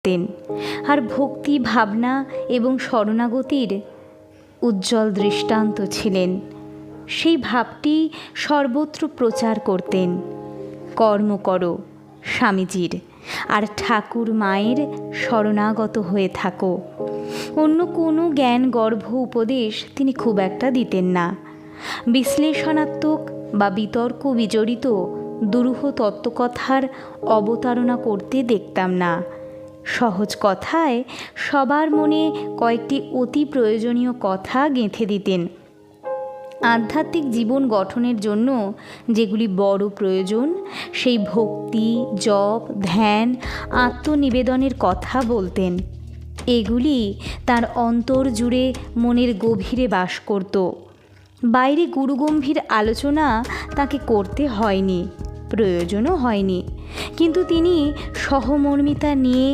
করতেন, আর ভক্তি, ভাবনা এবং শরণাগতির উজ্জ্বল দৃষ্টান্ত ছিলেন। সেই ভাবটি সর্বত্র প্রচার করতেন। কর্ম করো স্বামীজির, আর ঠাকুর মায়ের শরণাগত হয়ে থাকো। অন্য কোনো জ্ঞান গর্ভ উপদেশ তিনি খুব একটা দিতেন না। বিশ্লেষণাত্মক বা বিতর্ক বিজড়িত দুরূহ তত্ত্বকথার অবতারণা করতে দেখতাম না। সহজ কথায় সবার মনে কয়েকটি অতি প্রয়োজনীয় কথা গেঁথে দিতেন। আধ্যাত্মিক জীবন গঠনের জন্য যেগুলি বড় প্রয়োজন, সেই ভক্তি, জপ, ধ্যান, আত্মনিবেদনের কথা বলতেন। এগুলি তার অন্তর জুড়ে মনের গভীরে বাস করত। বাইরে গুরুগম্ভীর আলোচনা তাকে করতে হয়নি, প্রয়োজনও হয়নি, কিন্তু তিনি সহমর্মিতা নিয়ে